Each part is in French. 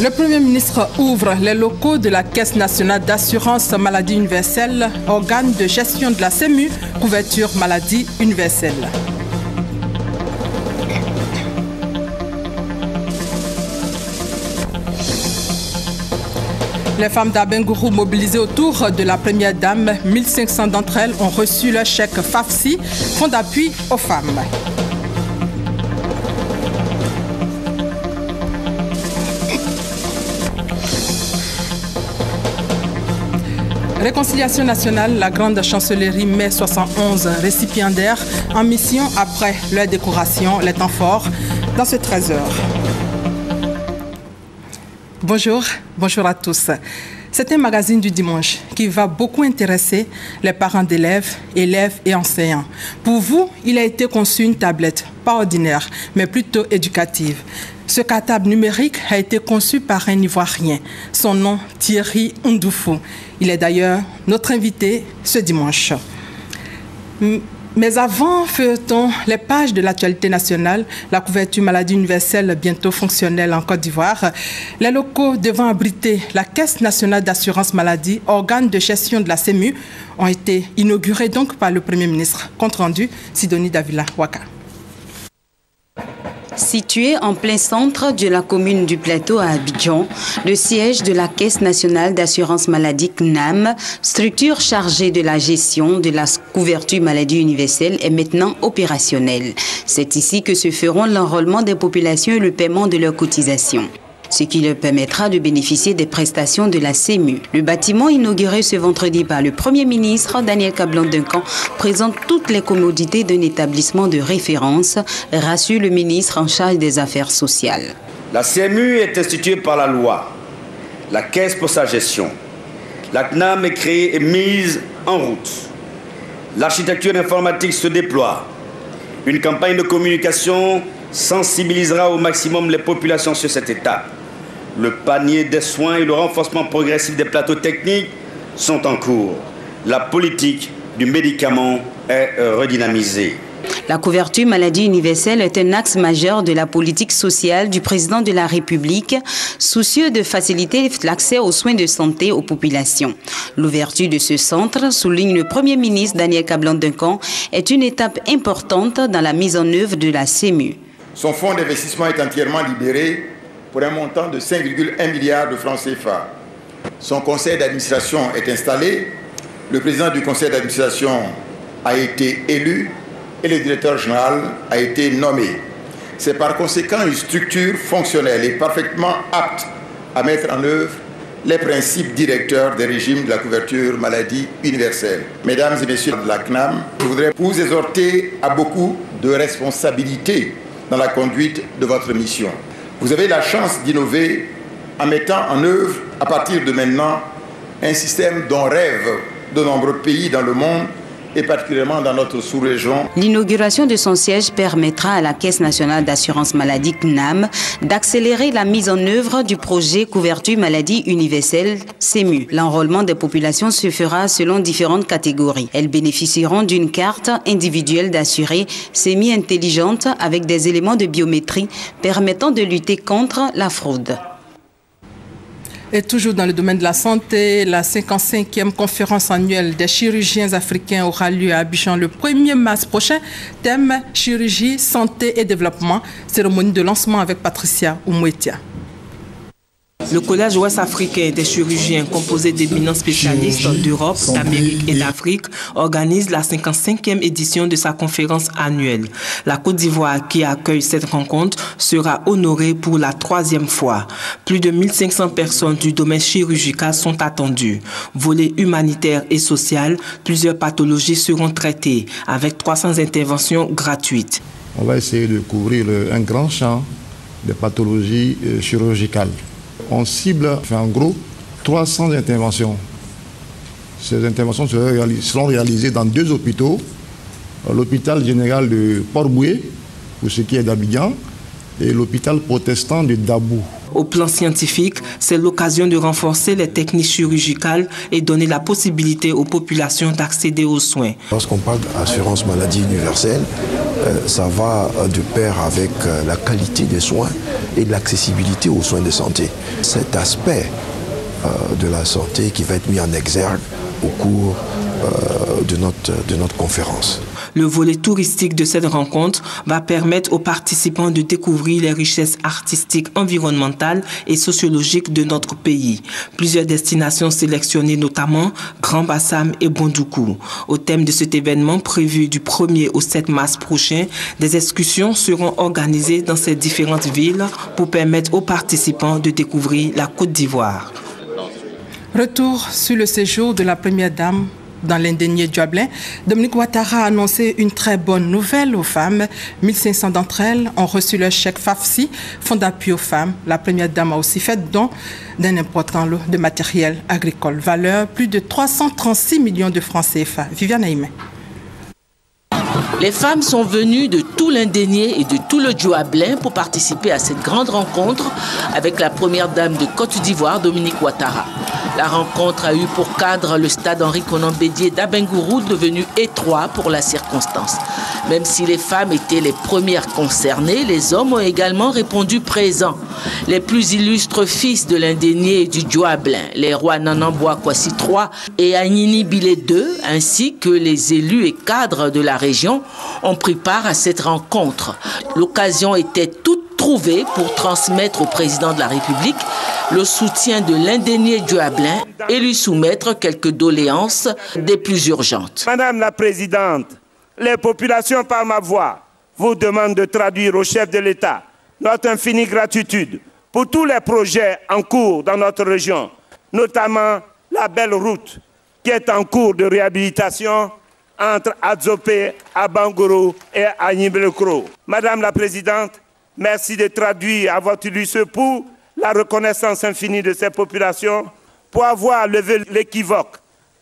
Le Premier ministre ouvre les locaux de la Caisse nationale d'assurance maladie universelle, organe de gestion de la CEMU, couverture maladie universelle. Les femmes d'Abengourou mobilisées autour de la première dame, 1500 d'entre elles ont reçu leur chèque FAFSI, fonds d'appui aux femmes. Réconciliation nationale, la grande chancellerie met 71 récipiendaires en mission après leur décoration, les temps forts, dans ce 13h. Bonjour à tous. C'est un magazine du dimanche qui va beaucoup intéresser les parents d'élèves, élèves et enseignants. Pour vous, il a été conçu une tablette, pas ordinaire, mais plutôt éducative. Ce cartable numérique a été conçu par un Ivoirien. Son nom, Thierry Ndoufou. Il est d'ailleurs notre invité ce dimanche. Mais avant, feuilletons les pages de l'actualité nationale, la couverture maladie universelle bientôt fonctionnelle en Côte d'Ivoire. Les locaux devant abriter la Caisse nationale d'assurance maladie, organe de gestion de la CEMU, ont été inaugurés donc par le Premier ministre. Compte rendu, Sidonie Davila Waka. Situé en plein centre de la commune du Plateau à Abidjan, le siège de la Caisse nationale d'assurance maladie CNAM, structure chargée de la gestion de la couverture maladie universelle, est maintenant opérationnel. C'est ici que se feront l'enrôlement des populations et le paiement de leurs cotisations, ce qui leur permettra de bénéficier des prestations de la CEMU. Le bâtiment inauguré ce vendredi par le Premier ministre, Daniel Kablan-Duncan, présente toutes les commodités d'un établissement de référence, rassure le ministre en charge des affaires sociales. La CEMU est instituée par la loi, la Caisse pour sa gestion. La CNAM est créée et mise en route. L'architecture informatique se déploie. Une campagne de communication sensibilisera au maximum les populations sur cette étape. Le panier des soins et le renforcement progressif des plateaux techniques sont en cours. La politique du médicament est redynamisée. La couverture maladie universelle est un axe majeur de la politique sociale du président de la République, soucieux de faciliter l'accès aux soins de santé aux populations. L'ouverture de ce centre, souligne le Premier ministre Daniel Kablan-Duncan, est une étape importante dans la mise en œuvre de la CEMU. Son fonds d'investissement est entièrement libéré pour un montant de 5,1 milliards de francs CFA. Son conseil d'administration est installé, le président du conseil d'administration a été élu et le directeur général a été nommé. C'est par conséquent une structure fonctionnelle et parfaitement apte à mettre en œuvre les principes directeurs des régimes de la couverture maladie universelle. Mesdames et messieurs de la CNAM, je voudrais vous exhorter à beaucoup de responsabilités dans la conduite de votre mission. Vous avez la chance d'innover en mettant en œuvre, à partir de maintenant, un système dont rêvent de nombreux pays dans le monde et particulièrement dans notre sous-région. L'inauguration de son siège permettra à la Caisse nationale d'assurance maladie CNAM d'accélérer la mise en œuvre du projet couverture maladie universelle CEMU. L'enrôlement des populations se fera selon différentes catégories. Elles bénéficieront d'une carte individuelle d'assurés semi-intelligente avec des éléments de biométrie permettant de lutter contre la fraude. Et toujours dans le domaine de la santé, la 55e conférence annuelle des chirurgiens africains aura lieu à Abidjan le 1er mars prochain. Thème chirurgie, santé et développement. Cérémonie de lancement avec Patricia Oumouetia. Le Collège ouest-africain des chirurgiens, composé d'éminents spécialistes d'Europe, d'Amérique et d'Afrique, organise la 55e édition de sa conférence annuelle. La Côte d'Ivoire, qui accueille cette rencontre, sera honorée pour la 3e fois. Plus de 1500 personnes du domaine chirurgical sont attendues. Volet humanitaire et social, plusieurs pathologies seront traitées, avec 300 interventions gratuites. On va essayer de couvrir un grand champ de pathologies chirurgicales. On cible, en gros, 300 interventions. Ces interventions seront réalisées dans 2 hôpitaux. L'hôpital général de Port-Boué, pour ce qui est d'Abidjan, et l'hôpital protestant de Dabou. Au plan scientifique, c'est l'occasion de renforcer les techniques chirurgicales et donner la possibilité aux populations d'accéder aux soins. Lorsqu'on parle d'assurance maladie universelle, ça va de pair avec la qualité des soins et l'accessibilité aux soins de santé. Cet aspect de la santé qui va être mis en exergue au cours de notre conférence. Le volet touristique de cette rencontre va permettre aux participants de découvrir les richesses artistiques, environnementales et sociologiques de notre pays. Plusieurs destinations sélectionnées, notamment Grand Bassam et Bondoukou. Au thème de cet événement prévu du 1er au 7 mars prochain, des excursions seront organisées dans ces différentes villes pour permettre aux participants de découvrir la Côte d'Ivoire. Retour sur le séjour de la première dame dans l'indénié Djoablin. Dominique Ouattara a annoncé une très bonne nouvelle aux femmes. 1500 d'entre elles ont reçu leur chèque FAFSI, fonds d'appui aux femmes. La première dame a aussi fait don d'un important lot de matériel agricole, valeur plus de 336 millions de francs CFA. Viviane Aïmé. Les femmes sont venues de tout l'Indénié et de tout le Djoablin pour participer à cette grande rencontre avec la première dame de Côte d'Ivoire, Dominique Ouattara. La rencontre a eu pour cadre le stade Henri Konan Bédié d'Abengourou, devenu étroit pour la circonstance. Même si les femmes étaient les premières concernées, les hommes ont également répondu présents. Les plus illustres fils de l'Indénié et du Djoablin, les rois Nanamboa Kwasi III et Agnini Bilé II, ainsi que les élus et cadres de la région, ont pris part à cette rencontre. L'occasion était toute trouvée pour transmettre au président de la République le soutien de l'Indénié Djoablin et lui soumettre quelques doléances des plus urgentes. Madame la Présidente, les populations par ma voix vous demandent de traduire au chef de l'État notre infinie gratitude pour tous les projets en cours dans notre région, notamment la belle route qui est en cours de réhabilitation entre Adzopé, Abangourou et Agniblekro. Madame la Présidente, merci de traduire à votre illustre pour la reconnaissance infinie de ces populations pour avoir levé l'équivoque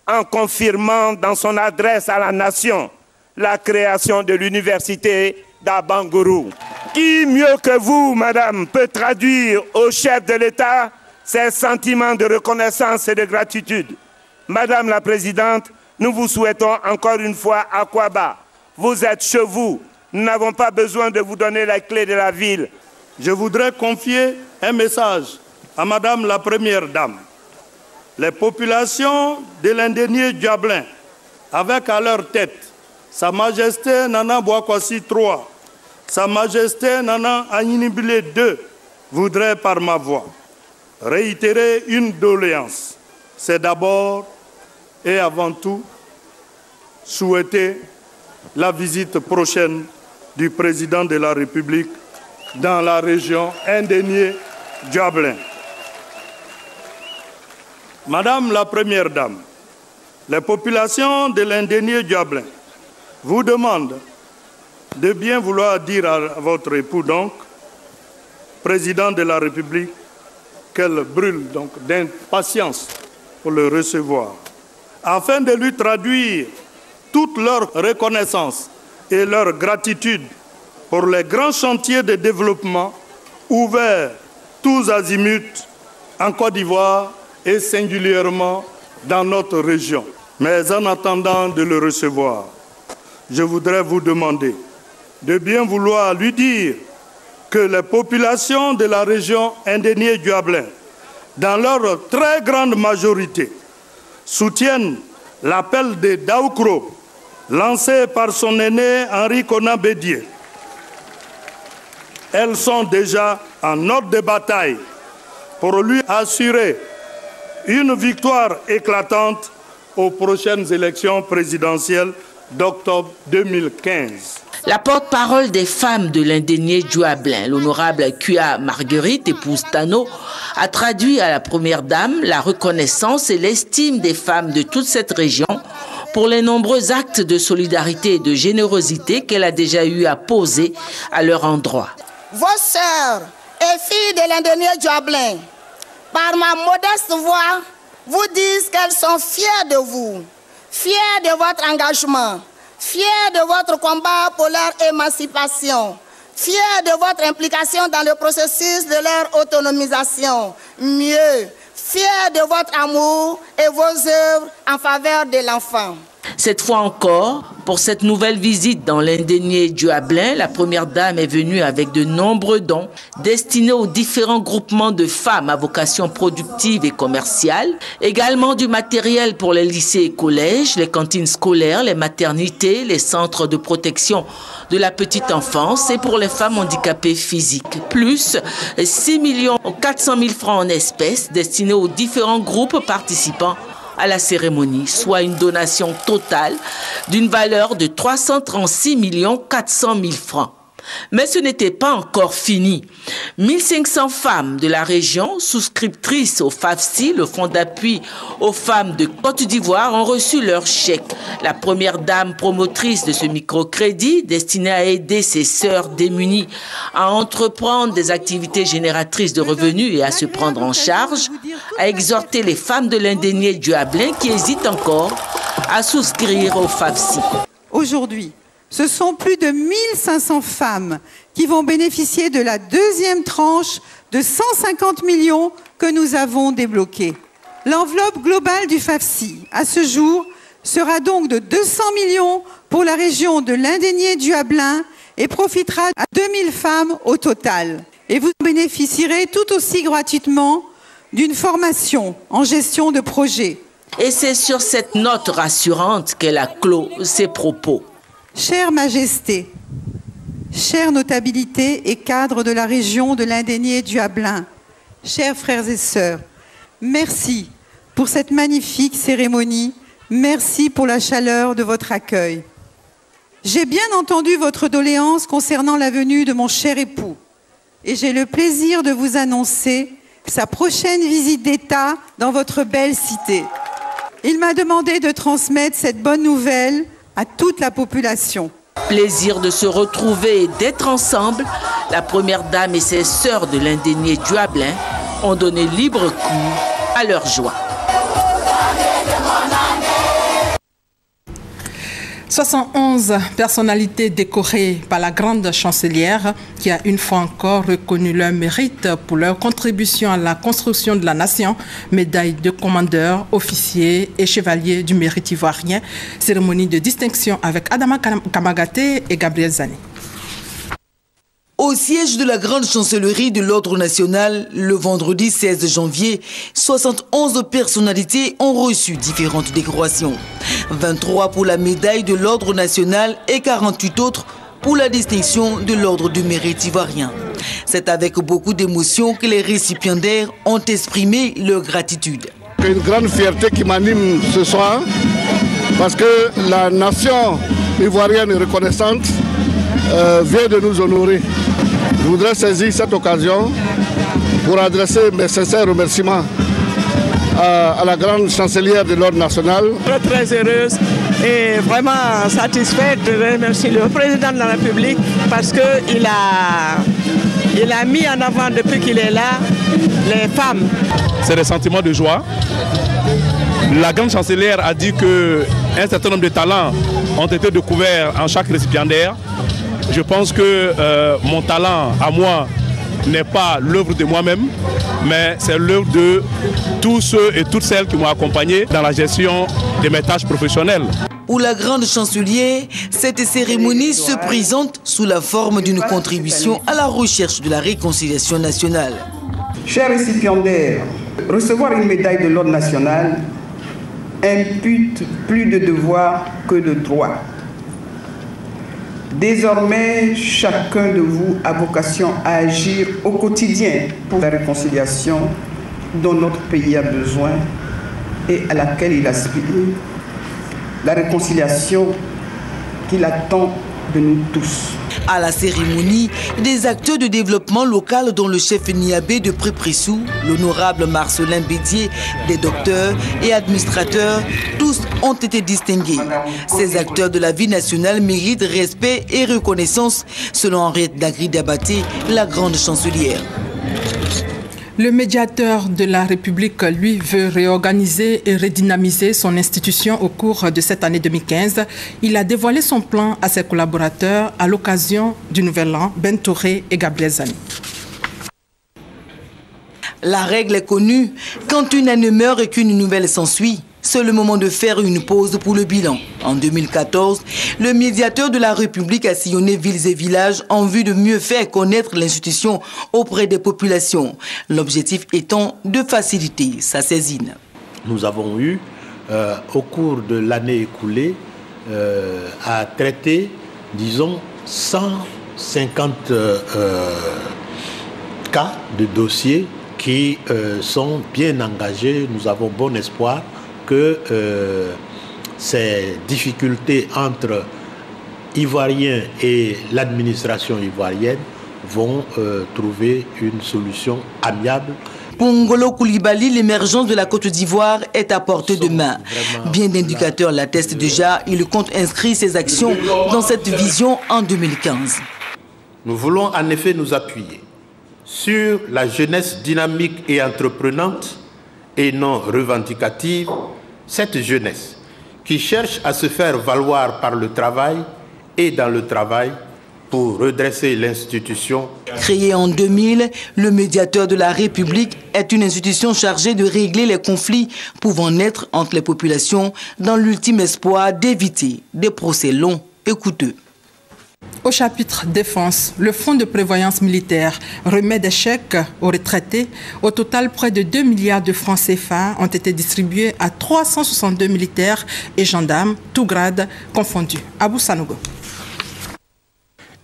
en confirmant dans son adresse à la nation la création de l'université d'Abangourou. Qui mieux que vous, madame, peut traduire au chef de l'État ces sentiments de reconnaissance et de gratitude? Madame la Présidente, nous vous souhaitons encore une fois à Kwaba. Vous êtes chez vous. Nous n'avons pas besoin de vous donner les clés de la ville. Je voudrais confier un message à Madame la Première Dame. Les populations de l'Indénié Djoablin, avec à leur tête Sa Majesté Nana Boakwasi III, Sa Majesté Nana Agnini Bilé II, voudraient par ma voix réitérer une doléance. C'est d'abord et avant tout souhaiter la visite prochaine du président de la République dans la région Indénié-Djoablin. Madame la Première Dame, les populations de l'Indénié-Djoablin vous demandent de bien vouloir dire à votre époux, donc, président de la République, qu'elle brûle donc d'impatience pour le recevoir, afin de lui traduire toute leur reconnaissance et leur gratitude pour les grands chantiers de développement ouverts tous azimuts en Côte d'Ivoire et singulièrement dans notre région. Mais en attendant de le recevoir, je voudrais vous demander de bien vouloir lui dire que les populations de la région Indénié-Djoablin, dans leur très grande majorité, soutiennent l'appel de Daoukro, lancé par son aîné Henri Konan Bédié. Elles sont déjà en ordre de bataille pour lui assurer une victoire éclatante aux prochaines élections présidentielles d'octobre 2015. La porte-parole des femmes de l'Indénié Djoablin, l'honorable Kuya Marguerite, épouse Tano, a traduit à la Première Dame la reconnaissance et l'estime des femmes de toute cette région pour les nombreux actes de solidarité et de générosité qu'elle a déjà eu à poser à leur endroit. Vos sœurs et filles de l'Indénié Djoablin, par ma modeste voix, vous disent qu'elles sont fières de vous, fières de votre engagement, fiers de votre combat pour leur émancipation, fiers de votre implication dans le processus de leur autonomisation. Mieux, fiers de votre amour et vos œuvres en faveur de l'enfant. Cette fois encore, pour cette nouvelle visite dans l'indénié Djuablin, la première dame est venue avec de nombreux dons destinés aux différents groupements de femmes à vocation productive et commerciale, également du matériel pour les lycées et collèges, les cantines scolaires, les maternités, les centres de protection de la petite enfance et pour les femmes handicapées physiques, plus 6 400 000 francs en espèces destinés aux différents groupes participants à la cérémonie, soit une donation totale d'une valeur de 336 400 000 francs. Mais ce n'était pas encore fini. 1500 femmes de la région, souscriptrices au FAFSI, le fonds d'appui aux femmes de Côte d'Ivoire, ont reçu leur chèque. La première dame promotrice de ce microcrédit, destiné à aider ses sœurs démunies à entreprendre des activités génératrices de revenus et à se prendre en charge, a exhorté les femmes de l'indénié Djuablin qui hésitent encore à souscrire au FAFSI. Aujourd'hui, ce sont plus de 1500 femmes qui vont bénéficier de la deuxième tranche de 150 millions que nous avons débloquée. L'enveloppe globale du FAFSI, à ce jour, sera donc de 200 millions pour la région de l'indénié Djuablin et profitera à 2000 femmes au total. Et vous bénéficierez tout aussi gratuitement d'une formation en gestion de projet. Et c'est sur cette note rassurante qu'elle a clos ses propos. Chère Majesté, chère notabilité et cadres de la région de l'indénié Djuablin, chers frères et sœurs, merci pour cette magnifique cérémonie, merci pour la chaleur de votre accueil. J'ai bien entendu votre doléance concernant la venue de mon cher époux et j'ai le plaisir de vous annoncer sa prochaine visite d'État dans votre belle cité. Il m'a demandé de transmettre cette bonne nouvelle à toute la population. Plaisir de se retrouver et d'être ensemble, la première dame et ses sœurs de l'indénié Djuablin ont donné libre cours à leur joie. 71 personnalités décorées par la grande chancelière qui a une fois encore reconnu leur mérite pour leur contribution à la construction de la nation, médaille de commandeur, officier et chevalier du mérite ivoirien, cérémonie de distinction avec Adama Kamagaté et Gabriel Zani. Au siège de la grande chancellerie de l'Ordre national, le vendredi 16 janvier, 71 personnalités ont reçu différentes décorations. 23 pour la médaille de l'Ordre national et 48 autres pour la distinction de l'Ordre du mérite ivoirien. C'est avec beaucoup d'émotion que les récipiendaires ont exprimé leur gratitude. Une grande fierté qui m'anime ce soir parce que la nation ivoirienne reconnaissante vient de nous honorer. Je voudrais saisir cette occasion pour adresser mes sincères remerciements à la grande chancelière de l'Ordre national. Très heureuse et vraiment satisfaite de remercier le président de la République parce qu'il a mis en avant depuis qu'il est là les femmes. C'est des sentiments de joie. La grande chancelière a dit qu'un certain nombre de talents ont été découverts en chaque récipiendaire. Je pense que mon talent à moi n'est pas l'œuvre de moi-même, mais c'est l'œuvre de tous ceux et toutes celles qui m'ont accompagné dans la gestion de mes tâches professionnelles. Pour la grande chancelière, cette cérémonie se présente sous la forme d'une contribution à la recherche de la réconciliation nationale. Chers récipiendaires, recevoir une médaille de l'Ordre national impute plus de devoirs que de droits. Désormais, chacun de vous a vocation à agir au quotidien pour la réconciliation dont notre pays a besoin et à laquelle il aspire. La réconciliation qu'il attend de nous tous. À la cérémonie, des acteurs de développement local dont le chef Niabé de Prépressou, l'honorable Marcelin Bédier, des docteurs et administrateurs, tous ont été distingués. Ces acteurs de la vie nationale méritent respect et reconnaissance, selon Henriette Dagri Dabaté, la grande chancelière. Le médiateur de la République, lui, veut réorganiser et redynamiser son institution au cours de cette année 2015. Il a dévoilé son plan à ses collaborateurs à l'occasion du Nouvel An, Ben Touré et Gabriel Zani. La règle est connue, quand une année meurt et qu'une nouvelle s'ensuit, c'est le moment de faire une pause pour le bilan. En 2014, le médiateur de la République a sillonné villes et villages en vue de mieux faire connaître l'institution auprès des populations. L'objectif étant de faciliter sa saisine. Nous avons eu, au cours de l'année écoulée, à traiter, disons, 150 cas de dossiers qui sont bien engagés. Nous avons bon espoir que ces difficultés entre Ivoiriens et l'administration ivoirienne vont trouver une solution amiable. Pour Ngolo Koulibaly, l'émergence de la Côte d'Ivoire est à portée de main. Bien d'indicateurs l'attestent déjà, il compte inscrire ses actions dans cette vision en 2015. Nous voulons en effet nous appuyer sur la jeunesse dynamique et entreprenante et non revendicative, cette jeunesse qui cherche à se faire valoir par le travail et dans le travail pour redresser l'institution. Créé en 2000, le médiateur de la République est une institution chargée de régler les conflits pouvant naître entre les populations dans l'ultime espoir d'éviter des procès longs et coûteux. Au chapitre défense, le fonds de prévoyance militaire remet des chèques aux retraités. Au total, près de 2 milliards de francs CFA ont été distribués à 362 militaires et gendarmes, tous grades confondus. Abou Sanogo.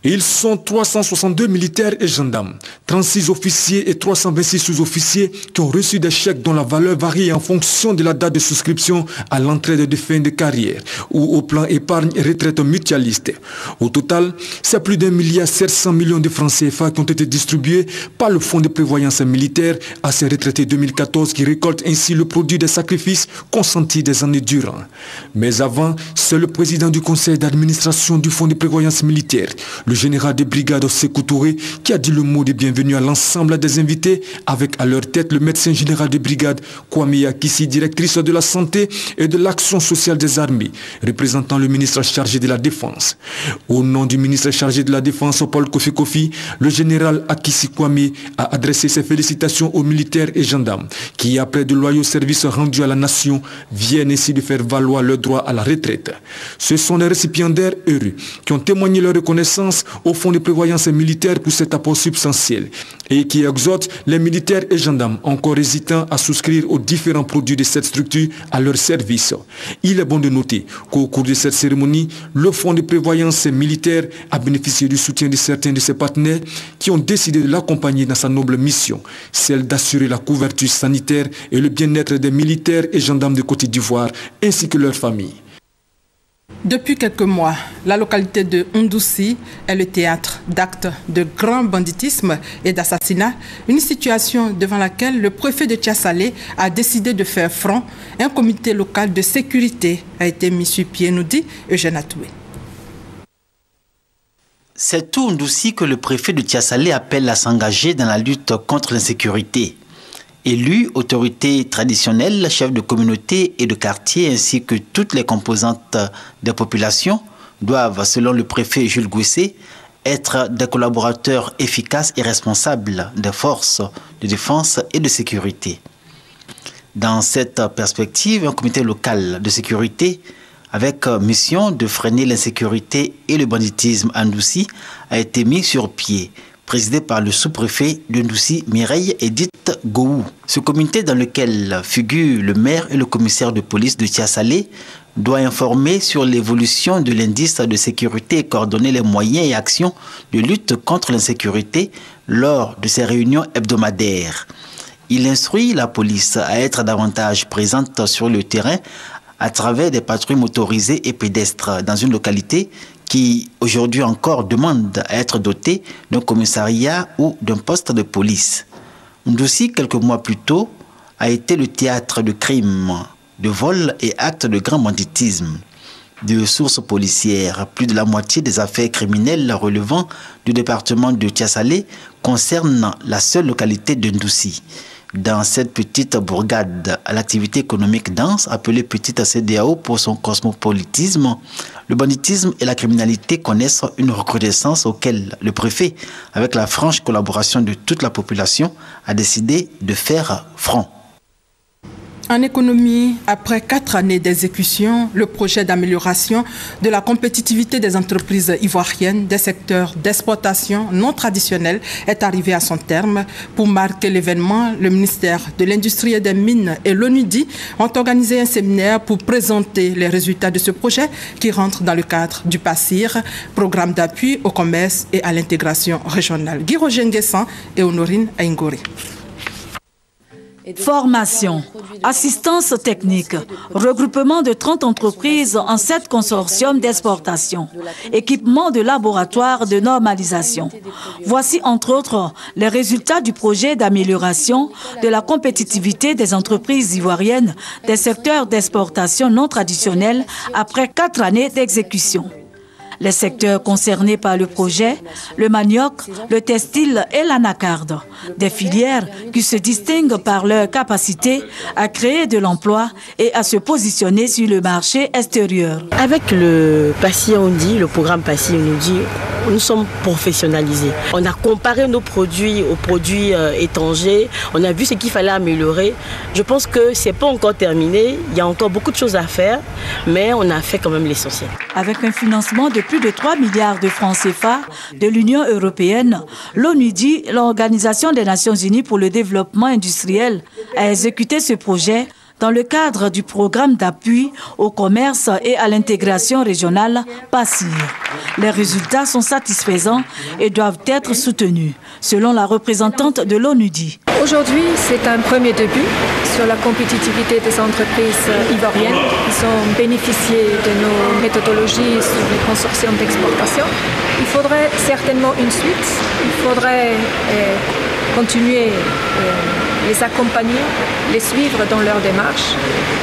Ils sont 362 militaires et gendarmes, 36 officiers et 326 sous-officiers qui ont reçu des chèques dont la valeur varie en fonction de la date de souscription à l'entrée de fin de carrière ou au plan épargne et retraite mutualiste. Au total, c'est plus d'1,7 milliard de francs CFA qui ont été distribués par le Fonds de prévoyance militaire à ces retraités 2014 qui récoltent ainsi le produit des sacrifices consentis des années durant. Mais avant, c'est le président du conseil d'administration du Fonds de prévoyance militaire, le général de brigade Sékou Touré, qui a dit le mot de bienvenue à l'ensemble des invités, avec à leur tête le médecin général de brigade Kwame Yakissi, directrice de la santé et de l'action sociale des armées, représentant le ministre chargé de la Défense. Au nom du ministre chargé de la Défense, Paul Kofi, le général Akissi Kwame a adressé ses félicitations aux militaires et gendarmes qui, après de loyaux services rendus à la nation, viennent ainsi de faire valoir leur droit à la retraite. Ce sont les récipiendaires heureux qui ont témoigné leur reconnaissance au Fonds de prévoyance militaire pour cet apport substantiel et qui exhorte les militaires et gendarmes encore hésitants à souscrire aux différents produits de cette structure à leur service. Il est bon de noter qu'au cours de cette cérémonie, le Fonds de prévoyance militaire a bénéficié du soutien de certains de ses partenaires qui ont décidé de l'accompagner dans sa noble mission, celle d'assurer la couverture sanitaire et le bien-être des militaires et gendarmes de Côte d'Ivoire ainsi que leurs familles. Depuis quelques mois, la localité de Ndoussi est le théâtre d'actes de grand banditisme et d'assassinat, une situation devant laquelle le préfet de Tiassalé a décidé de faire front. Un comité local de sécurité a été mis sur pied, nous dit Eugène Atoué. C'est tout Ndoussi que le préfet de Tiassalé appelle à s'engager dans la lutte contre l'insécurité. Élus, autorités traditionnelles, chefs de communauté et de quartier, ainsi que toutes les composantes des populations, doivent, selon le préfet Jules Gouissé, être des collaborateurs efficaces et responsables des forces de défense et de sécurité. Dans cette perspective, un comité local de sécurité avec mission de freiner l'insécurité et le banditisme à Ndoussi a été mis sur pied, présidé par le sous-préfet de Ndoussi, Mireille Edith Gouou. Ce comité, dans lequel figurent le maire et le commissaire de police de Tiassalé, doit informer sur l'évolution de l'indice de sécurité et coordonner les moyens et actions de lutte contre l'insécurité lors de ces réunions hebdomadaires. Il instruit la police à être davantage présente sur le terrain à travers des patrouilles motorisées et pédestres dans une localité qui aujourd'hui encore demande à être dotée d'un commissariat ou d'un poste de police. Ndoussi, quelques mois plus tôt, a été le théâtre de crimes, de vols et actes de grand banditisme. de sources policières. Plus de la moitié des affaires criminelles relevant du département de Tiassalé concernent la seule localité de Ndoussi. Dans cette petite bourgade à l'activité économique dense, appelée petite CEDEAO pour son cosmopolitisme, le banditisme et la criminalité connaissent une recrudescence auquel le préfet, avec la franche collaboration de toute la population, a décidé de faire front. En économie, après 4 années d'exécution, le projet d'amélioration de la compétitivité des entreprises ivoiriennes des secteurs d'exportation non traditionnels est arrivé à son terme. Pour marquer l'événement, le ministère de l'Industrie et des Mines et l'ONUDI ont organisé un séminaire pour présenter les résultats de ce projet qui rentre dans le cadre du PASSIR, programme d'appui au commerce et à l'intégration régionale. Guy Roger Nguessan et Honorine Aingori. Formation, assistance technique, regroupement de 30 entreprises en 7 consortiums d'exportation, équipement de laboratoire de normalisation. Voici entre autres les résultats du projet d'amélioration de la compétitivité des entreprises ivoiriennes des secteurs d'exportation non traditionnels après 4 années d'exécution. Les secteurs concernés par le projet, le manioc, le textile et l'anacarde, des filières qui se distinguent par leur capacité à créer de l'emploi et à se positionner sur le marché extérieur. Avec le PASSI, on dit, le programme PASSI, on nous dit, nous sommes professionnalisés. On a comparé nos produits aux produits étrangers, on a vu ce qu'il fallait améliorer. Je pense que ce n'est pas encore terminé, il y a encore beaucoup de choses à faire, mais on a fait quand même l'essentiel. Avec un financement de plus de 3 milliards de francs CFA de l'Union européenne, l'ONUDI, l'Organisation des Nations Unies pour le développement industriel, a exécuté ce projet dans le cadre du programme d'appui au commerce et à l'intégration régionale PASSIR. Les résultats sont satisfaisants et doivent être soutenus, selon la représentante de l'ONUDI. Aujourd'hui, c'est un premier début sur la compétitivité des entreprises ivoiriennes. Ils ont bénéficié de nos méthodologies sur les consortiums d'exportation. Il faudrait certainement une suite. Il faudrait continuer les accompagner, les suivre dans leur démarche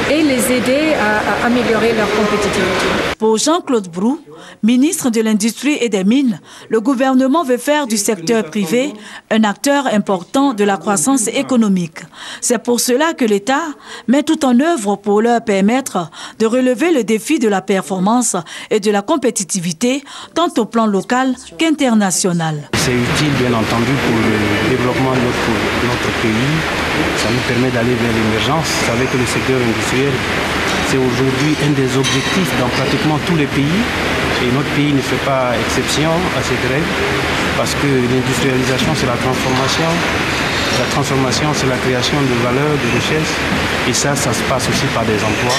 et les aider à améliorer leur compétitivité. Pour Jean-Claude Brou, ministre de l'Industrie et des Mines, le gouvernement veut faire du secteur privé un acteur important de la croissance économique. C'est pour cela que l'État met tout en œuvre pour leur permettre de relever le défi de la performance et de la compétitivité, tant au plan local qu'international. C'est utile, bien entendu, pour le développement de notre pays. Ça nous permet d'aller vers l'émergence. Vous savez que le secteur industriel, c'est aujourd'hui un des objectifs dans pratiquement tous les pays. Et notre pays ne fait pas exception à cette règle, parce que l'industrialisation, c'est la transformation. La transformation, c'est la création de valeur, de richesse. Et ça se passe aussi par des emplois.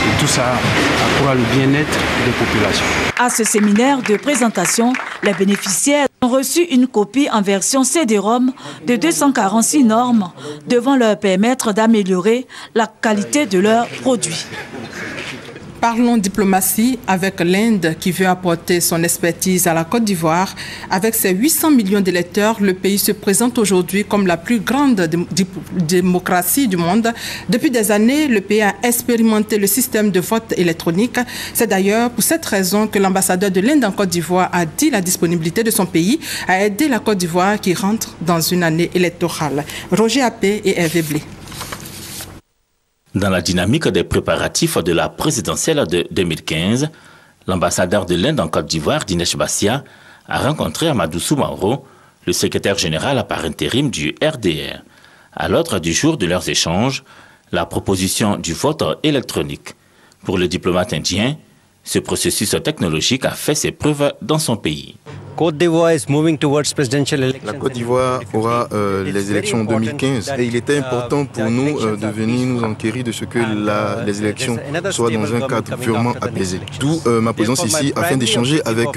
Et tout ça accroît le bien-être des populations. À ce séminaire de présentation, les bénéficiaires ont reçu une copie en version CD-ROM de 246 normes devant leur permettre d'améliorer la qualité de leurs produits. Parlons diplomatie avec l'Inde qui veut apporter son expertise à la Côte d'Ivoire. Avec ses 800 millions d'électeurs, le pays se présente aujourd'hui comme la plus grande démocratie du monde. Depuis des années, le pays a expérimenté le système de vote électronique. C'est d'ailleurs pour cette raison que l'ambassadeur de l'Inde en Côte d'Ivoire a dit la disponibilité de son pays à aider la Côte d'Ivoire qui rentre dans une année électorale. Roger Appé et Hervé Blé. Dans la dynamique des préparatifs de la présidentielle de 2015, l'ambassadeur de l'Inde en Côte d'Ivoire, Dinesh Bassia, a rencontré Amadou Soumaoro, le secrétaire général par intérim du RDR. À l'ordre du jour de leurs échanges, la proposition du vote électronique. Pour le diplomate indien, ce processus technologique a fait ses preuves dans son pays. La Côte d'Ivoire aura les élections en 2015 et il était important pour nous de venir nous enquérir de ce que les élections soient dans un cadre purement apaisé. D'où ma présence ici afin d'échanger avec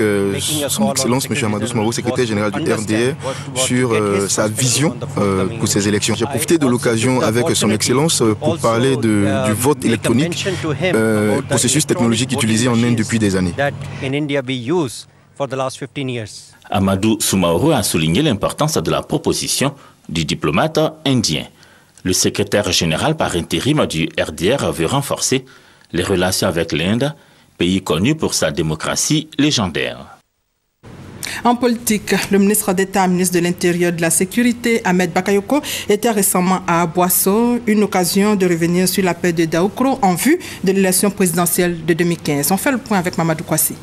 son Excellence M. Amadou Soumaoro, secrétaire général du RDR, sur sa vision pour ces élections. J'ai profité de l'occasion avec son Excellence pour parler du vote électronique, processus technologique utilisé en Inde depuis des années. Amadou Soumaoro a souligné l'importance de la proposition du diplomate indien. Le secrétaire général par intérim du RDR veut renforcer les relations avec l'Inde, pays connu pour sa démocratie légendaire. En politique, le ministre d'État, ministre de l'Intérieur et de la Sécurité, Ahmed Bakayoko, était récemment à Boasso, une occasion de revenir sur l'appel de Daoukro en vue de l'élection présidentielle de 2015. On fait le point avec Mamadou Kwasi.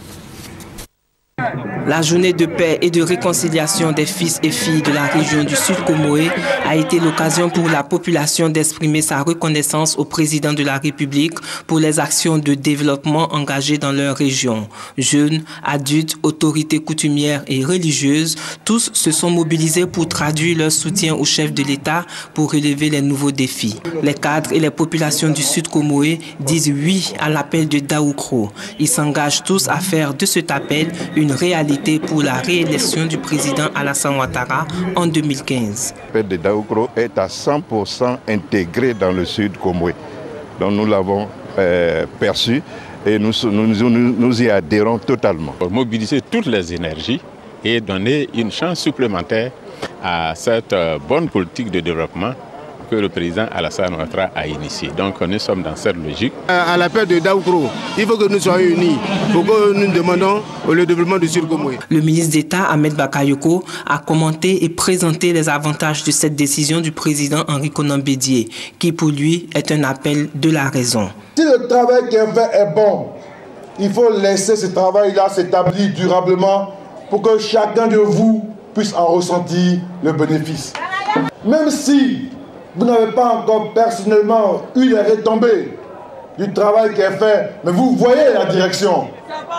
La journée de paix et de réconciliation des fils et filles de la région du Sud Comoé a été l'occasion pour la population d'exprimer sa reconnaissance au président de la République pour les actions de développement engagées dans leur région. Jeunes, adultes, autorités coutumières et religieuses, tous se sont mobilisés pour traduire leur soutien au chef de l'État pour relever les nouveaux défis. Les cadres et les populations du Sud Comoé disent oui à l'appel de Daoukro. Ils s'engagent tous à faire de cet appel une réalité pour la réélection du président Alassane Ouattara en 2015. L'appel de Daoukro est à 100% intégré dans le Sud Comoé. Donc nous l'avons perçu et nous y adhérons totalement. Pour mobiliser toutes les énergies et donner une chance supplémentaire à cette bonne politique de développement que le président Alassane Ouattara a initié. Donc nous sommes dans cette logique. À l'appel de Daoukro, il faut que nous soyons unis pour que nous demandons le développement du Sud Comoé. Le ministre d'État Ahmed Bakayoko a commenté et présenté les avantages de cette décision du président Henri Konan Bédié, qui pour lui est un appel de la raison. Si le travail qui est fait est bon, il faut laisser ce travail-là s'établir durablement pour que chacun de vous puisse en ressentir le bénéfice. Même si vous n'avez pas encore personnellement eu les retombées du travail qui est fait, mais vous voyez la direction.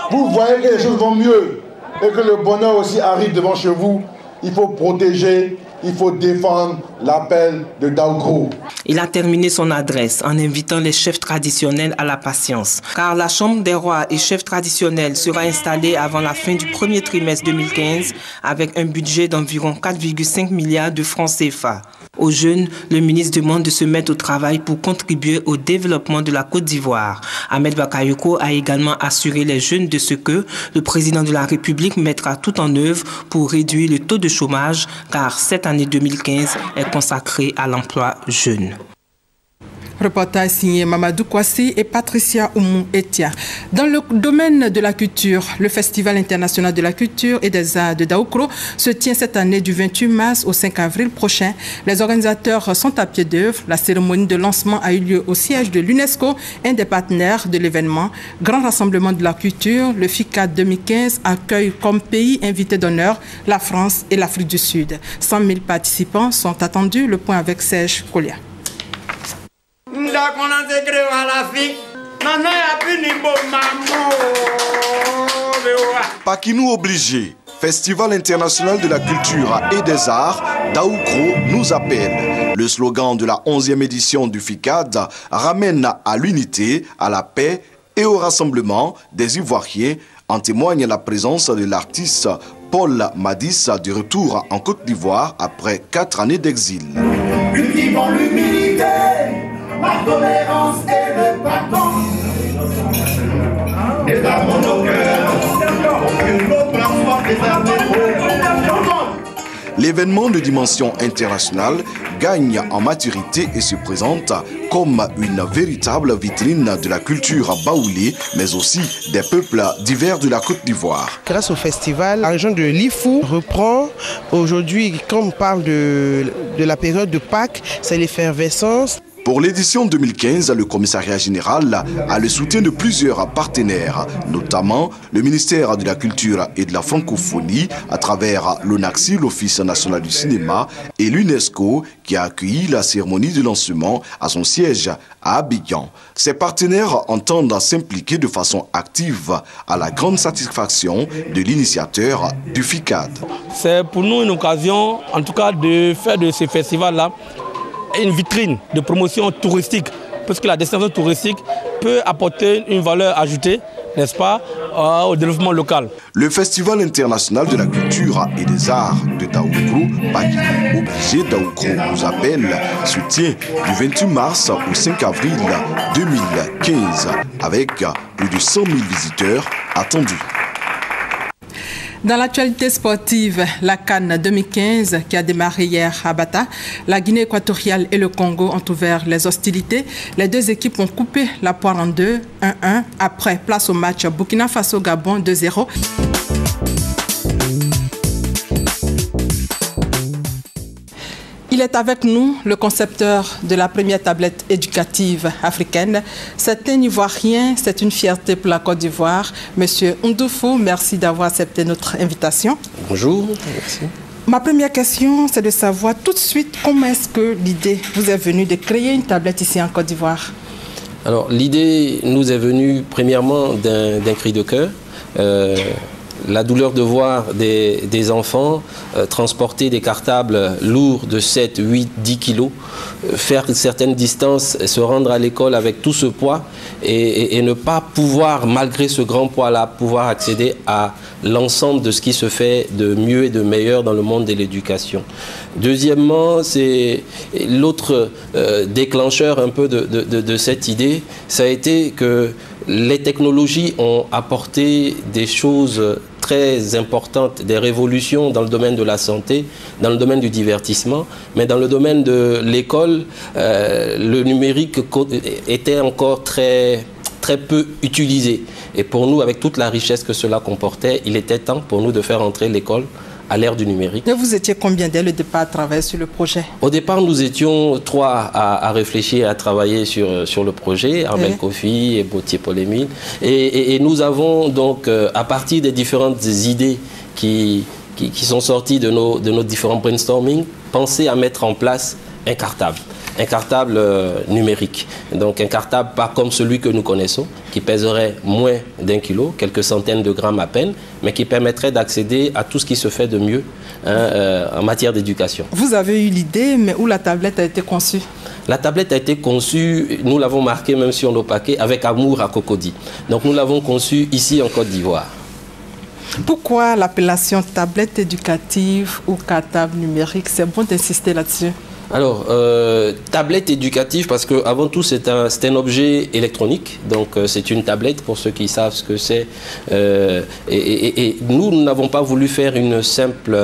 Vous voyez que les choses vont mieux et que le bonheur aussi arrive devant chez vous. Il faut protéger, il faut défendre l'appel de Daoukro. Il a terminé son adresse en invitant les chefs traditionnels à la patience, car la Chambre des rois et chefs traditionnels sera installée avant la fin du premier trimestre 2015 avec un budget d'environ 4,5 milliards de francs CFA. Aux jeunes, le ministre demande de se mettre au travail pour contribuer au développement de la Côte d'Ivoire. Ahmed Bakayoko a également assuré les jeunes de ce que le président de la République mettra tout en œuvre pour réduire le taux de chômage, car cette année 2015 est consacrée à l'emploi jeune. Reportage signé Mamadou Kwasi et Patricia Oumou Etia. Dans le domaine de la culture, le Festival international de la culture et des arts de Daoukro se tient cette année du 28 mars au 5 avril prochain. Les organisateurs sont à pied d'œuvre. La cérémonie de lancement a eu lieu au siège de l'UNESCO, un des partenaires de l'événement. Grand rassemblement de la culture, le FICAD 2015 accueille comme pays invité d'honneur la France et l'Afrique du Sud. 100 000 participants sont attendus. Le point avec Serge Kolia. Pakinou obligé, Festival international de la culture et des arts, Daoukro nous appelle. Le slogan de la 11e édition du FICAD ramène à l'unité, à la paix et au rassemblement des Ivoiriens. En témoigne la présence de l'artiste Paul Madis de retour en Côte d'Ivoire après 4 années d'exil. Cultivons l'humilité, la tolérance et le pardon. Désarmons nos cœurs pour que nos plans soient désarmés. L'événement de dimension internationale gagne en maturité et se présente comme une véritable vitrine de la culture baoulée, mais aussi des peuples divers de la Côte d'Ivoire. Grâce au festival, la région de Lifou reprend aujourd'hui, quand on parle de la période de Pâques, c'est l'effervescence. Pour l'édition 2015, le commissariat général a le soutien de plusieurs partenaires, notamment le ministère de la Culture et de la Francophonie à travers l'ONACSI, l'Office national du cinéma, et l'UNESCO qui a accueilli la cérémonie de lancement à son siège à Abidjan. Ces partenaires entendent s'impliquer de façon active à la grande satisfaction de l'initiateur du FICAD. C'est pour nous une occasion, en tout cas, de faire de ce festival-là une vitrine de promotion touristique, parce que la destination touristique peut apporter une valeur ajoutée, n'est-ce pas, au développement local. Le Festival international de la culture et des arts de Daoukro, Pakinou obligé, Daoukro nous appelle, soutient du 28 mars au 5 avril 2015, avec plus de 100 000 visiteurs attendus. Dans l'actualité sportive, la CAN 2015 qui a démarré hier à Bata, la Guinée équatoriale et le Congo ont ouvert les hostilités. Les deux équipes ont coupé la poire en deux, 1-1. Après, place au match Burkina Faso-Gabon 2-0. Il est avec nous, le concepteur de la première tablette éducative africaine. C'est un Ivoirien, c'est une fierté pour la Côte d'Ivoire. Monsieur Ndoufou, merci d'avoir accepté notre invitation. Bonjour, merci. Ma première question, c'est de savoir tout de suite comment est-ce que l'idée vous est venue de créer une tablette ici en Côte d'Ivoire. Alors, l'idée nous est venue premièrement d'un cri de cœur. La douleur de voir des enfants transporter des cartables lourds de 7, 8, 10 kilos, faire certaines distances, se rendre à l'école avec tout ce poids et ne pas pouvoir, malgré ce grand poids-là, pouvoir accéder à l'ensemble de ce qui se fait de mieux et de meilleur dans le monde de l'éducation. Deuxièmement, c'est l'autre déclencheur un peu de cette idée, ça a été que les technologies ont apporté des choses très importantes, des révolutions dans le domaine de la santé, dans le domaine du divertissement, mais dans le domaine de l'école, le numérique était encore très peu utilisé. Et pour nous, avec toute la richesse que cela comportait, il était temps pour nous de faire entrer l'école à l'ère du numérique. Et vous étiez combien dès le départ à travailler sur le projet? Au départ, nous étions 3 à réfléchir et à travailler sur le projet, Armel Kofi et Bautier Paul-Émile. Et nous avons donc, à partir des différentes idées qui sont sorties de nos différents brainstorming, pensé à mettre en place un cartable. Un cartable numérique. Donc un cartable pas comme celui que nous connaissons, qui pèserait moins d'1 kilo, quelques centaines de grammes à peine, mais qui permettrait d'accéder à tout ce qui se fait de mieux en matière d'éducation. Vous avez eu l'idée, mais où la tablette a été conçue? La tablette a été conçue, nous l'avons marqué même sur nos paquets, avec amour à Cocody. Donc nous l'avons conçue ici en Côte d'Ivoire. Pourquoi l'appellation tablette éducative ou cartable numérique? C'est bon d'insister là-dessus. Alors, tablette éducative, parce qu'avant tout, c'est un objet électronique. Donc, c'est une tablette, pour ceux qui savent ce que c'est. Et nous n'avons pas voulu faire une simple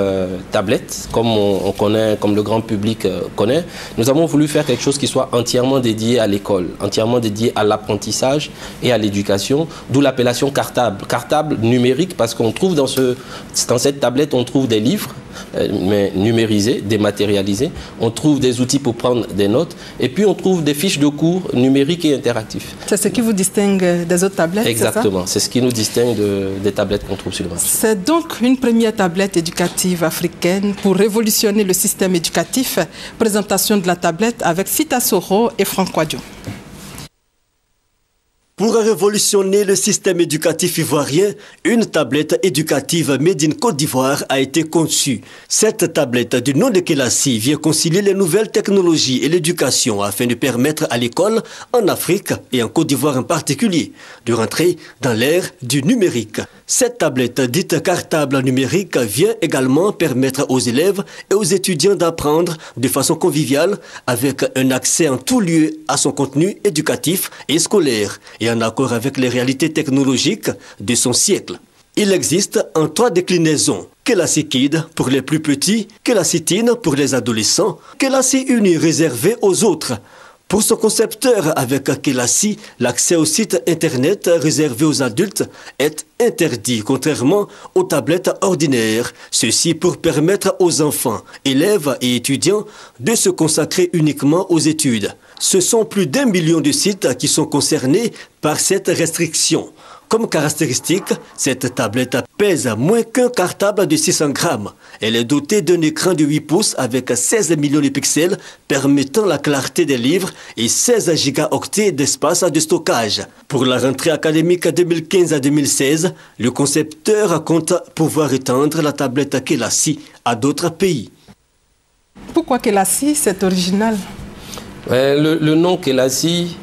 tablette, comme on connaît, comme le grand public connaît. Nous avons voulu faire quelque chose qui soit entièrement dédié à l'école, entièrement dédié à l'apprentissage et à l'éducation, d'où l'appellation cartable. Cartable numérique, parce qu'on trouve dans cette tablette, on trouve des livres, mais numérisés, dématérialisés. On trouve des outils pour prendre des notes. Et puis, on trouve des fiches de cours numériques et interactifs. C'est ce qui vous distingue des autres tablettes? Exactement. C'est ce qui nous distingue des tablettes qu'on trouve sur le marché. C'est donc une première tablette éducative africaine pour révolutionner le système éducatif. Présentation de la tablette avec Sita Soro et Franck Kwadjo. Pour révolutionner le système éducatif ivoirien, une tablette éducative made in Côte d'Ivoire a été conçue. Cette tablette du nom de Kelassi vient concilier les nouvelles technologies et l'éducation afin de permettre à l'école, en Afrique et en Côte d'Ivoire en particulier, de rentrer dans l'ère du numérique. Cette tablette dite cartable numérique vient également permettre aux élèves et aux étudiants d'apprendre de façon conviviale avec un accès en tout lieu à son contenu éducatif et scolaire et en accord avec les réalités technologiques de son siècle. Il existe en 3 déclinaisons. Kelassi Kid pour les plus petits, Kelassi Teen pour les adolescents, Kelassi Uni réservé aux autres. Pour son concepteur avec Kelassi, l'accès au site internet réservé aux adultes est interdit, contrairement aux tablettes ordinaires. Ceci pour permettre aux enfants, élèves et étudiants de se consacrer uniquement aux études. Ce sont plus d'1 million de sites qui sont concernés par cette restriction. Comme caractéristique, cette tablette pèse moins qu'un cartable de 600 grammes. Elle est dotée d'un écran de 8 pouces avec 16 millions de pixels permettant la clarté des livres et 16 gigaoctets d'espace de stockage. Pour la rentrée académique 2015 à 2016, le concepteur compte pouvoir étendre la tablette Kelassi à d'autres pays. Pourquoi Kelassi? C'est original. Le nom Kelassi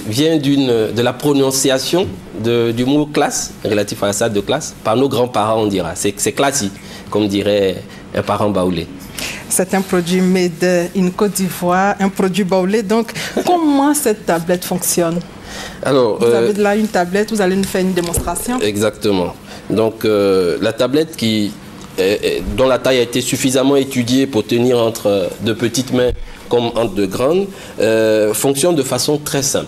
vient de la prononciation du mot classe, relatif à la salle de classe. Par nos grands-parents, on dira. C'est classique, comme dirait un parent baoulé. C'est un produit made in Côte d'Ivoire, un produit baoulé. Donc, comment cette tablette fonctionne? Alors, vous avez là une tablette, vous allez nous faire une démonstration? Exactement. Donc la tablette dont la taille a été suffisamment étudiée pour tenir entre de petites mains comme entre de grandes, fonctionne de façon très simple.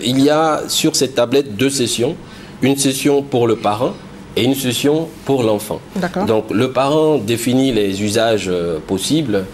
Il y a sur cette tablette 2 sessions, une session pour le parent et une session pour l'enfant. Donc le parent définit les usages possibles,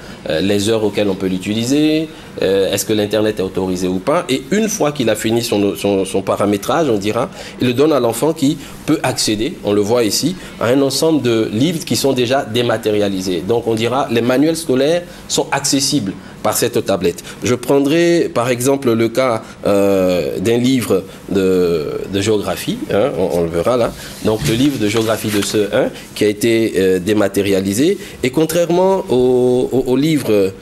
les heures auxquelles on peut l'utiliser, est-ce que l'internet est autorisé ou pas, et une fois qu'il a fini son paramétrage, on dira, il le donne à l'enfant qui peut accéder, on le voit ici, à un ensemble de livres qui sont déjà dématérialisés. Donc on dira, les manuels scolaires sont accessibles par cette tablette. Je prendrai par exemple le cas d'un livre de géographie, hein, on le verra là, donc le livre de géographie de CE1 qui a été dématérialisé, et contrairement au livre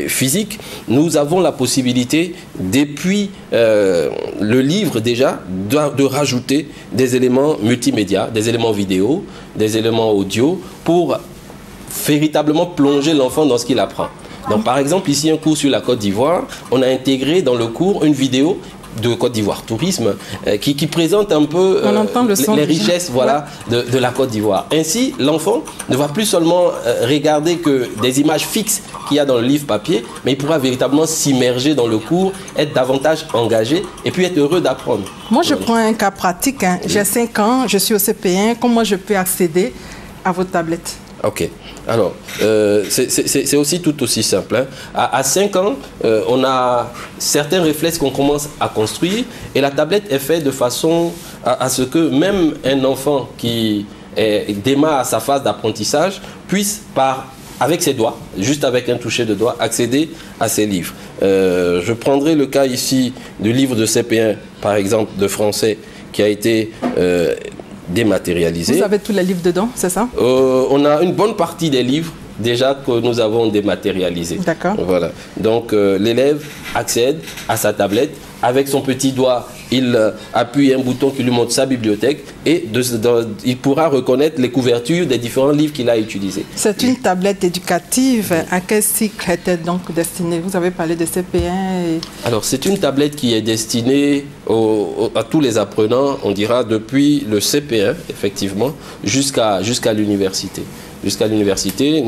physique, nous avons la possibilité, depuis le livre déjà, de rajouter des éléments multimédia, des éléments vidéo, des éléments audio, pour véritablement plonger l'enfant dans ce qu'il apprend. Donc par exemple, ici un cours sur la Côte d'Ivoire, on a intégré dans le cours une vidéo de Côte d'Ivoire Tourisme qui présente un peu les richesses de la Côte d'Ivoire. Ainsi, l'enfant ne va plus seulement regarder que des images fixes qu'il y a dans le livre papier, mais il pourra véritablement s'immerger dans le cours, être davantage engagé et puis être heureux d'apprendre. Moi, je prends un cas pratique. Hein. J'ai 5 ans, je suis au CP1. Comment je peux accéder à votre tablette? Ok. Alors, c'est aussi tout aussi simple. Hein. À 5 ans, on a certains réflexes qu'on commence à construire, et la tablette est faite de façon à ce que même un enfant qui démarre à sa phase d'apprentissage puisse, avec ses doigts, juste avec un toucher de doigt, accéder à ces livres. Je prendrai le cas ici du livre de CP1, par exemple, de français, qui a été dématérialisé. Vous avez tous les livres dedans, c'est ça? On a une bonne partie des livres déjà que nous avons dématérialisés. D'accord. Voilà. Donc l'élève accède à sa tablette. Avec son petit doigt, il appuie un bouton qui lui montre sa bibliothèque et il pourra reconnaître les couvertures des différents livres qu'il a utilisés. C'est une tablette éducative. À quel cycle est-elle donc destinée? Vous avez parlé de CP1. Alors c'est une tablette qui est destinée à tous les apprenants, on dira depuis le CP1, effectivement, jusqu'à l'université. Jusqu'à l'université,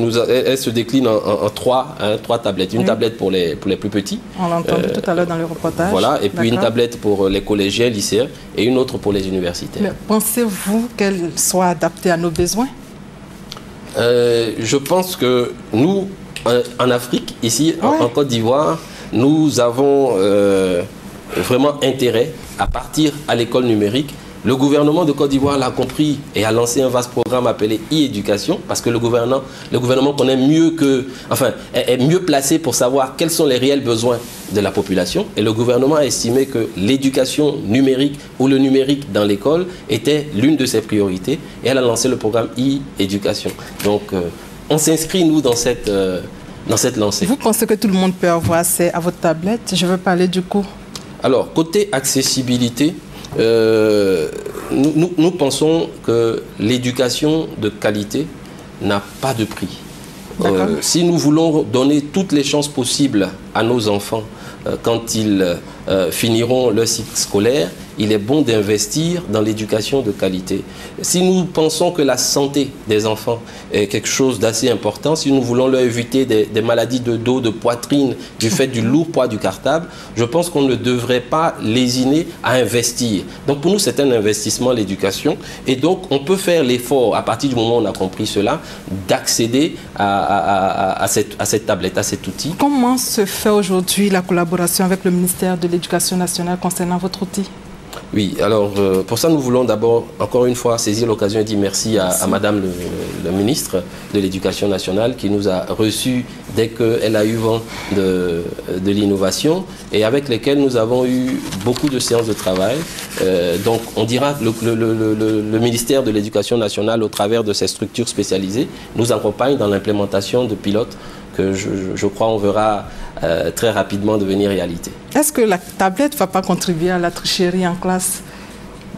elle se décline en 3 tablettes. Une tablette pour les plus petits. On l'a entendu tout à l'heure dans le reportage. Voilà, et puis une tablette pour les collégiens, lycéens, et une autre pour les universitaires. Mais pensez-vous qu'elle soit adaptée à nos besoins? Je pense que nous, en Afrique, ici, en Côte d'Ivoire, nous avons vraiment intérêt à partir à l'école numérique. Le gouvernement de Côte d'Ivoire l'a compris et a lancé un vaste programme appelé e-éducation, parce que le gouvernement connaît mieux est mieux placé pour savoir quels sont les réels besoins de la population. Et le gouvernement a estimé que l'éducation numérique ou le numérique dans l'école était l'une de ses priorités, et elle a lancé le programme e-éducation. Donc on s'inscrit, nous, dans cette lancée. Vous pensez que tout le monde peut avoir accès à votre tablette? Je veux parler du coût. Alors, côté accessibilité, nous pensons que l'éducation de qualité n'a pas de prix. Si nous voulons donner toutes les chances possibles à nos enfants quand ils finiront leur cycle scolaire, il est bon d'investir dans l'éducation de qualité. Si nous pensons que la santé des enfants est quelque chose d'assez important, si nous voulons leur éviter des maladies de dos, de poitrine, du fait du lourd poids du cartable, je pense qu'on ne devrait pas lésiner à investir. Donc pour nous, c'est un investissement, l'éducation. Et donc, on peut faire l'effort, à partir du moment où on a compris cela, d'accéder à cette tablette, à cet outil. Comment se fait aujourd'hui la collaboration avec le ministère de l'Éducation nationale concernant votre outil? Oui, alors pour ça, nous voulons d'abord, encore une fois, saisir l'occasion et dire merci à Madame le ministre de l'Éducation nationale qui nous a reçus dès qu'elle a eu vent de l'innovation et avec lesquels nous avons eu beaucoup de séances de travail. Donc, on dira que le ministère de l'Éducation nationale, au travers de ses structures spécialisées, nous accompagne dans l'implémentation de pilotes que je crois on verra très rapidement devenir réalité. Est-ce que la tablette ne va pas contribuer à la tricherie en classe?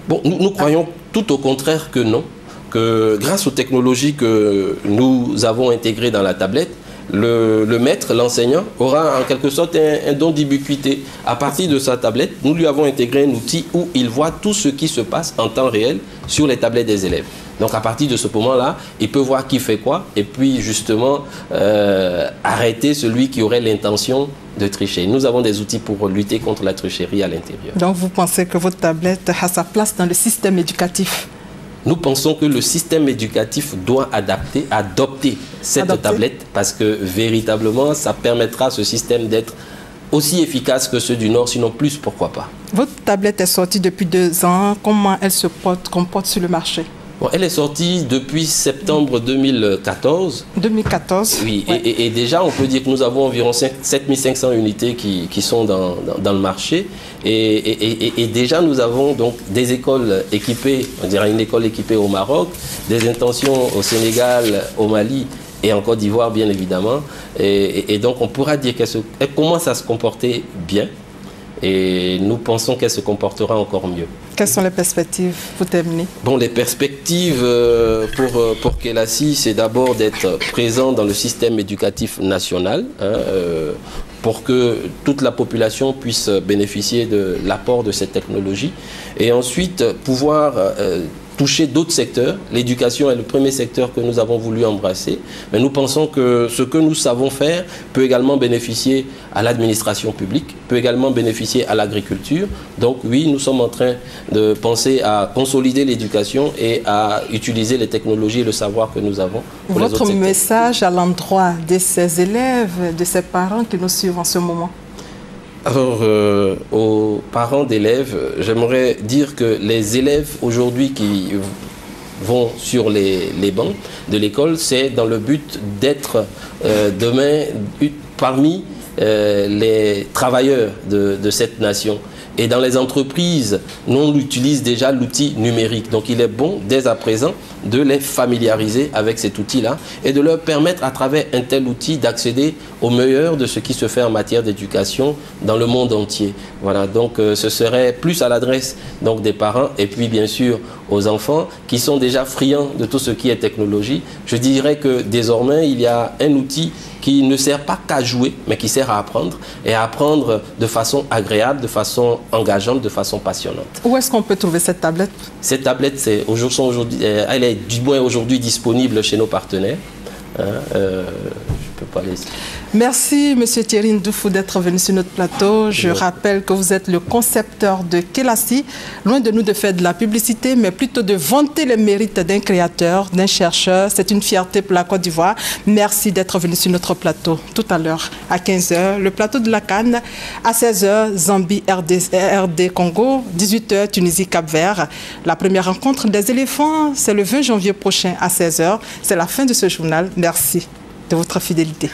Bon, nous croyons tout au contraire que non, que grâce aux technologies que nous avons intégrées dans la tablette, le maître, l'enseignant, aura en quelque sorte un don d'ubiquité. À partir de sa tablette, nous lui avons intégré un outil où il voit tout ce qui se passe en temps réel sur les tablettes des élèves. Donc à partir de ce moment-là, il peut voir qui fait quoi et puis justement arrêter celui qui aurait l'intention de tricher. Nous avons des outils pour lutter contre la tricherie à l'intérieur. Donc vous pensez que votre tablette a sa place dans le système éducatif? Nous pensons que le système éducatif doit adopter cette tablette parce que véritablement, ça permettra à ce système d'être aussi efficace que ceux du Nord, sinon plus, pourquoi pas. Votre tablette est sortie depuis 2 ans. Comment elle se comporte sur le marché? Bon, elle est sortie depuis septembre 2014. 2014. Oui, ouais. et déjà, on peut dire que nous avons environ 7500 unités qui sont dans le marché. Et déjà, nous avons donc des écoles équipées, on dirait une école équipée au Maroc, des intentions au Sénégal, au Mali et en Côte d'Ivoire, bien évidemment. Et donc, on pourra dire qu'elle commence à se comporter bien. Et nous pensons qu'elle se comportera encore mieux. Quelles sont les perspectives pour terminer? Bon, les perspectives pour Kelassi, c'est d'abord d'être présent dans le système éducatif national, pour que toute la population puisse bénéficier de l'apport de cette technologie. Et ensuite, pouvoir toucher d'autres secteurs. L'éducation est le premier secteur que nous avons voulu embrasser. Mais nous pensons que ce que nous savons faire peut également bénéficier à l'administration publique, peut également bénéficier à l'agriculture. Donc oui, nous sommes en train de penser à consolider l'éducation et à utiliser les technologies et le savoir que nous avons. Votre message à l'endroit de ces élèves, de ces parents qui nous suivent en ce moment? Alors, aux parents d'élèves, j'aimerais dire que les élèves aujourd'hui qui vont sur les bancs de l'école, c'est dans le but d'être demain parmi les travailleurs de cette nation. Et dans les entreprises, nous on utilise déjà l'outil numérique. Donc il est bon, dès à présent, de les familiariser avec cet outil-là et de leur permettre, à travers un tel outil, d'accéder au meilleur de ce qui se fait en matière d'éducation dans le monde entier. Voilà, donc ce serait plus à l'adresse des parents et puis bien sûr aux enfants qui sont déjà friands de tout ce qui est technologie. Je dirais que désormais, il y a un outil qui ne sert pas qu'à jouer, mais qui sert à apprendre, et à apprendre de façon agréable, de façon engageante, de façon passionnante. Où est-ce qu'on peut trouver cette tablette? Cette tablette, elle est du moins aujourd'hui disponible chez nos partenaires. Je peux pas les... Merci, M. Thierry Ndoufou, d'être venu sur notre plateau. Je rappelle que vous êtes le concepteur de Kelassi. Loin de nous de faire de la publicité, mais plutôt de vanter les mérites d'un créateur, d'un chercheur. C'est une fierté pour la Côte d'Ivoire. Merci d'être venu sur notre plateau. Tout à l'heure, à 15h, le plateau de la Cannes. À 16h, Zambie, RD Congo. 18h, Tunisie, Cap-Vert. La première rencontre des éléphants, c'est le 20 janvier prochain à 16h. C'est la fin de ce journal. Merci de votre fidélité.